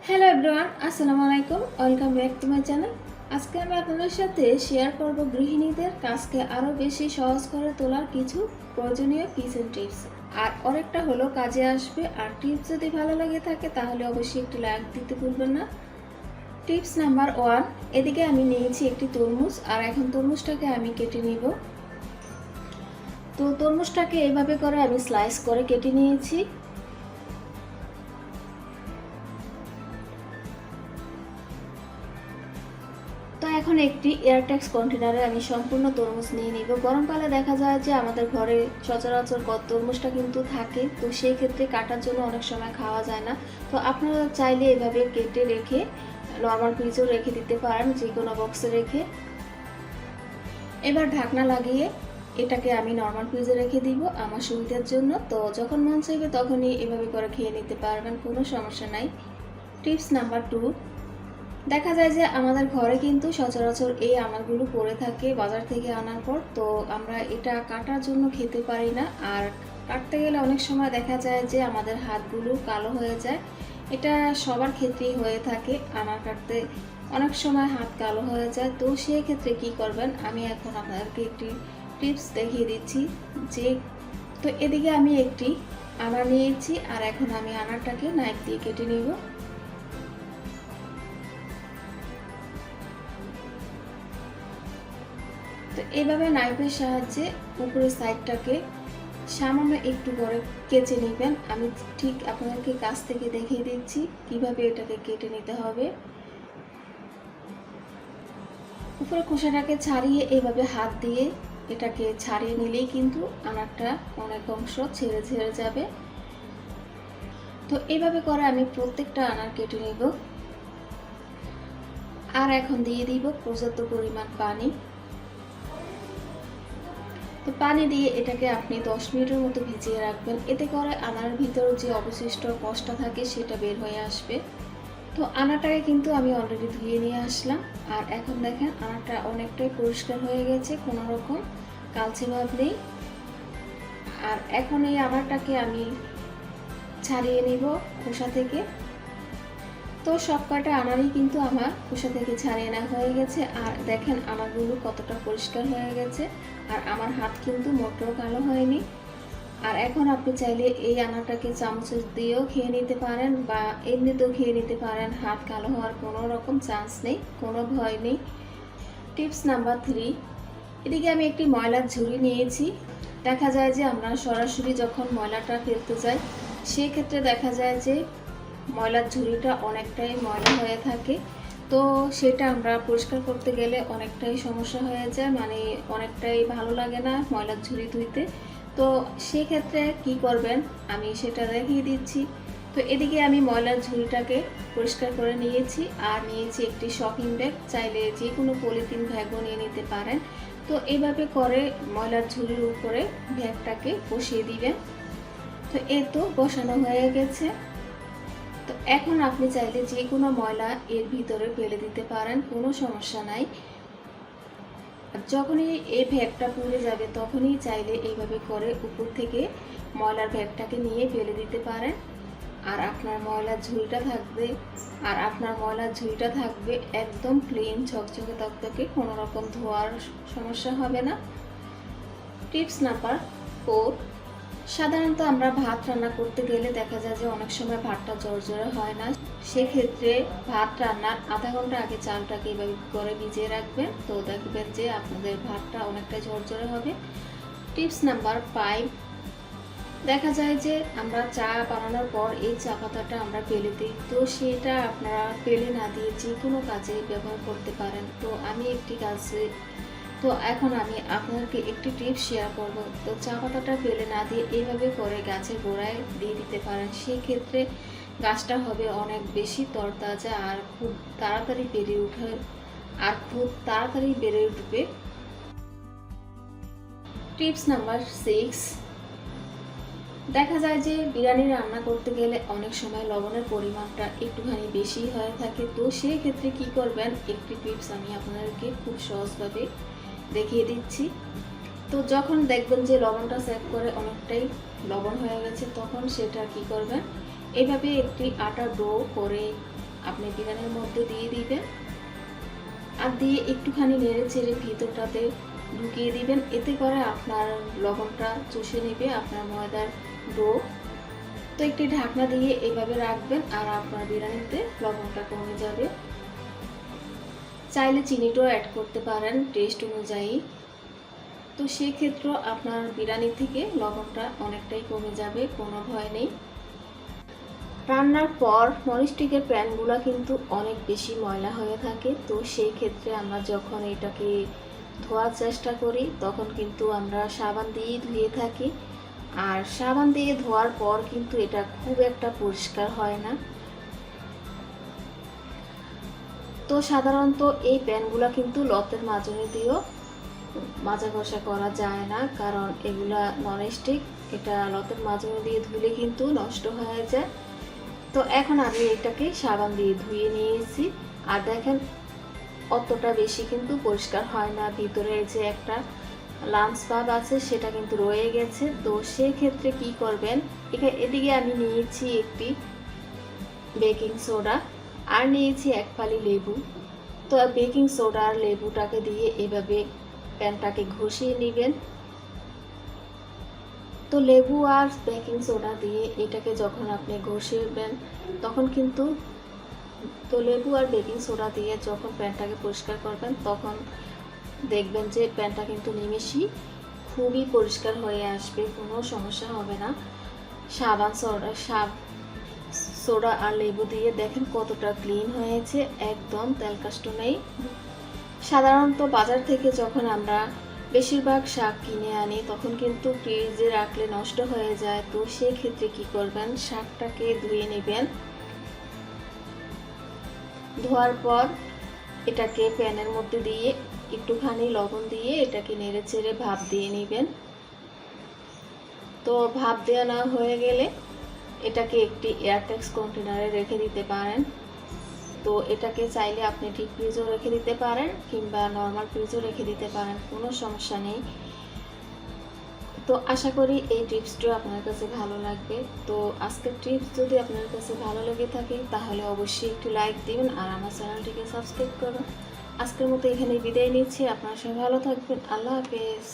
Hello everyone, আসসালামু আলাইকুম। Welcome back to my channel. আজকে আমি আপনাদের সাথে শেয়ার করব গৃহিণীদের কাজকে আরও বেশি সহজ করে তোলার কিছু প্রয়োজনীয় কিচেন টিপস। আর অনেকটা হলো কাজে আসবে। আর টিপস যদি ভালো লাগে থাকে তাহলে অবশ্যই একটি লাইক দিতে ভুলবেন না। টিপস নাম্বার 1, এদিকে আমি নিয়েছি একটি তরমুজ। আর এখন তরমুজটাকে আমি কেটে নিব। তো তরমুজটাকে এভাবে করে আমি স্লাইস করে কেটে নিয়েছি। তো এখন একটি এয়ারটেক্স কন্টেনারে আমি সম্পূর্ণ তরমুজ নিয়ে নিব। গরমকালে দেখা যায় যে আমাদের ঘরে সচরাচর তরমুজটা কিন্তু থাকে, তো সেই ক্ষেত্রে কাটার জন্য অনেক সময় খাওয়া যায় না। তো আপনারা চাইলে এভাবে কেটে রেখে নর্মাল ফ্রিজেও রেখে দিতে পারেন, যে কোনো বক্সে রেখে। এবার ঢাকনা লাগিয়ে এটাকে আমি নর্মাল ফ্রিজে রেখে দিব আমার সুবিধার জন্য। তো যখন মন চাইবে তখনই এভাবে করে খেয়ে নিতে পারবেন, কোনো সমস্যা নাই। টিপস নাম্বার 2, দেখা যায় যে আমাদের ঘরে কিন্তু সচরাচর এই আনারগুলো পড়ে থাকে বাজার থেকে আনার পর। তো আমরা এটা কাটার জন্য খেতে পারি না। আর কাটতে গেলে অনেক সময় দেখা যায় যে আমাদের হাতগুলো কালো হয়ে যায়। এটা সবার ক্ষেত্রেই হয়ে থাকে, আনার কাটতে অনেক সময় হাত কালো হয়ে যায়। তো সেই ক্ষেত্রে কি করবেন, আমি এখন আপনাদেরকে একটি টিপস দেখিয়ে দিচ্ছি। যে তো এদিকে আমি একটি আনার নিয়েছি, আর এখন আমি আনারটাকে নাইফ দিয়ে কেটে নিব। তো এইভাবে নাইফের সাহায্যে উপরের সাইডটাকে সামান্য একটু করে কেচে নেবেন। আমি ঠিক আপনাদেরকে কাছ থেকে দেখিয়ে দিচ্ছি কিভাবে এটাকে কেটে নিতে হবে। উপরে খোসাটাকে ছাড়িয়ে এইভাবে হাত দিয়ে এটাকে ছাড়িয়ে নিলেই কিন্তু আনারটা অনেক অংশ ছেড়ে ছেড়ে যাবে। তো এইভাবে করে আমি প্রত্যেকটা আনার কেটে নেব। আর এখন দিয়ে দিব পর্যাপ্ত পরিমাণ পানি। তো পানি দিয়ে এটাকে আপনি 10 মিনিটের মতো ভিজিয়ে রাখবেন। এতে করে আনার ভিতর যে অবশিষ্ট কষ্টটা থাকে সেটা বের হয়ে আসবে। তো আনাটাকে কিন্তু আমি অলরেডি ধুয়ে নিয়ে আসলাম। আর এখন দেখেন আনাটা অনেকটাই পরিষ্কার হয়ে গেছে, কোনো রকম কালচে ভাব নেই। আর এখন এই আনারটাকে আমি ছাড়িয়ে নিব খোসা থেকে। তো সব কটা আনারই কিন্তু আমার খোসা থেকে ছাড়িয়ে নেওয়া হয়ে গেছে। আর দেখেন আনারগুলো কতটা পরিষ্কার হয়ে গেছে। আর আমার হাত কিন্তু মোটেও কালো হয়নি। আর এখন আপনি চাইলে এই আনারটাকে চামচ দিয়েও খেয়ে নিতে পারেন বা এমনিতেও খেয়ে নিতে পারেন। হাত কালো হওয়ার কোনো রকম চান্স নেই, কোনো ভয় নেই। টিপস নাম্বার 3, এদিকে আমি একটি ময়লার ঝুড়ি নিয়েছি। দেখা যায় যে আমরা সরাসরি যখন ময়লাটা ফেলতে যাই সেক্ষেত্রে দেখা যায় যে ময়লার ঝুড়িটা অনেকটাই ময়লা হয়ে থাকে। তো সেটা আমরা পরিষ্কার করতে গেলে অনেকটাই সমস্যা হয়ে যায়, মানে অনেকটাই ভালো লাগে না ময়লার ঝুড়ি ধুইতে। তো সেক্ষেত্রে কি করবেন আমি সেটা দেখিয়ে দিচ্ছি। তো এদিকে আমি ময়লার ঝুড়িটাকে পরিষ্কার করে নিয়েছি। আর নিয়েছি একটি শপিং ব্যাগ, চাইলে যে কোনো পলিথিন ব্যাগও নিয়ে নিতে পারেন। তো এইভাবে করে ময়লার ঝুড়ির উপরে ব্যাগটাকে বসিয়ে দিবেন। তো এই তো বসানো হয়ে গেছে। তো এখন আপনি চাইলে যে কোনো ময়লা এর ভিতরে ফেলে দিতে পারেন, কোনো সমস্যা নাই। যখনই এই ব্যাগটা পুড়ে যাবে তখনই চাইলে এইভাবে করে উপর থেকে ময়লার ব্যাগটাকে নিয়ে ফেলে দিতে পারেন। আর আপনার ময়লার ঝুড়িটা থাকবে একদম ক্লিন, ঝকঝকে তকতকে, কোনো রকম ধোয়ার সমস্যা হবে না। টিপস নাম্বার 4, সাধারণত আমরা ভাত রান্না করতে গেলে দেখা যায় যে অনেক সময় ভাতটা ঝরঝরে হয় না। সেক্ষেত্রে ভাত রান্নার আধা ঘন্টা আগে চালটাকে এভাবে করে ভিজিয়ে রাখবেন। তো দেখবেন যে আপনাদের ভাতটা অনেকটা ঝরঝরে হবে। টিপস নাম্বার 5, দেখা যায় যে আমরা চা বানানোর পর এই চা পাতাটা আমরা ফেলে দিই। তো সেটা আপনারা ফেলে না দিয়ে যে কোনো কাজে ব্যবহার করতে পারেন। তো আমি একটি কাজে তো এখন আমি আপনাদেরকে একটি টিপস শেয়ার করব। তো চা পাতাটা ফেলে না দিয়ে এইভাবে করে গাছের গোড়ায় দিয়ে দিতে পারেন। সেক্ষেত্রে গাছটা হবে অনেক বেশি তরতাজা আর খুব তাড়াতাড়ি বেড়ে উঠবে। টিপস নাম্বার 6, দেখা যায় যে বিরিয়ানি রান্না করতে গেলে অনেক সময় লবণের পরিমাণটা একটুখানি বেশি হয়ে থাকে। তো সেই ক্ষেত্রে কি করবেন, একটি টিপস আমি আপনাদেরকে খুব সহজভাবে দেখিয়ে দিচ্ছি। তো যখন দেখবেন যে লবণটা চেক করে অনেকটাই লবণ হয়ে গেছে তখন সেটা কি করবেন, এইভাবে একটি আটা ডো করে আপনি বিরিয়ানির মধ্যে দিয়ে দিবেন, আর দিয়ে একটুখানি নেড়ে চেড়ে ভিতরটাতে ঢুকিয়ে দিবেন। এতে করে আপনার লবণটা চুষে নেবে আপনার ময়দার ডো। তো একটি ঢাকনা দিয়ে এভাবে রাখবেন আর আপনার বিরিয়ানিতে লবণটা কমে যাবে। চাইলে চিনিটাও অ্যাড করতে পারেন টেস্ট অনুযায়ী। তো সেক্ষেত্রে আপনার বিরিয়ানি থেকে লবণটা অনেকটাই কমে যাবে, কোনো ভয় নেই। রান্নার পর ননস্টিকের প্যানগুলো কিন্তু অনেক বেশি ময়লা হয়ে থাকে। তো সেই ক্ষেত্রে আমরা যখন এটাকে ধোয়ার চেষ্টা করি তখন কিন্তু আমরা সাবান দিয়েই ধুয়ে থাকি, আর সাবান দিয়ে ধোয়ার পর কিন্তু এটা খুব একটা পরিষ্কার হয় না। তো সাধারণত এই প্যানগুলো কিন্তু লতের মাজনি দিয়েও মাজা ঘষা করা যায় না, কারণ এগুলা ননস্টিক, এটা লতের মাজনি দিয়ে ধুলে কিন্তু নষ্ট হয়ে যায়। তো এখন আমি এটাকে সাবান দিয়ে ধুয়ে নিয়েছি, আর দেখেন অতটা বেশি কিন্তু পরিষ্কার হয় না, ভিতরে যে একটা লাম্পস ভাব আছে সেটা কিন্তু রয়ে গেছে। তো সেক্ষেত্রে কি করবেন, এদিকে আমি নিয়েছি একটি বেকিং সোডা আর নিয়েছি এক ফালি লেবু। তো বেকিং সোডা আর লেবুটাকে দিয়ে এভাবে প্যানটাকে ঘষিয়ে নেবেন। তো লেবু আর বেকিং সোডা দিয়ে এটাকে যখন আপনি ঘষিয়েবেন তখন কিন্তু, তো লেবু আর বেকিং সোডা দিয়ে যখন প্যানটাকে পরিষ্কার করবেন তখন দেখবেন যে প্যানটা কিন্তু নিমেষেই খুবই পরিষ্কার হয়ে আসবে, কোনো সমস্যা হবে না। সোডা আর লেবু দিয়ে দেখেন কতটা ক্লিন হয়েছে, একদম তেলকাষ্ট নেই। সাধারণত বাজার থেকে যখন আমরা বেশিরভাগ শাক কিনে আনি তখন কিন্তু ফ্রিজে রাখলে নষ্ট হয়ে যায়। তো সেক্ষেত্রে কি করবেন, শাকটাকে ধুয়ে নেবেন। ধোয়ার পর এটাকে প্যানের মধ্যে দিয়ে একটুখানি লবণ দিয়ে এটাকে নেড়ে চেড়ে ভাপ দিয়ে নেবেন। তো ভাপ দেওয়া না হয়ে গেলে এটাকে একটি এয়ারটাইট কন্টেনারে রেখে দিতে পারেন। তো এটাকে চাইলে আপনি ডিপ ফ্রিজেও রেখে দিতে পারেন কিংবা নর্মাল ফ্রিজেও রেখে দিতে পারেন, কোনো সমস্যা নেই। তো আশা করি এই টিপসটিও আপনার কাছে ভালো লাগবে। তো আজকের টিপস যদি আপনার কাছে ভালো লেগে থাকে তাহলে অবশ্যই একটু লাইক দিবেন আর আমার চ্যানেলটিকে সাবস্ক্রাইব করুন। আজকের মতো এখানে বিদায় নিচ্ছি, আপনারা সবাই ভালো থাকবেন। আল্লাহ হাফেজ।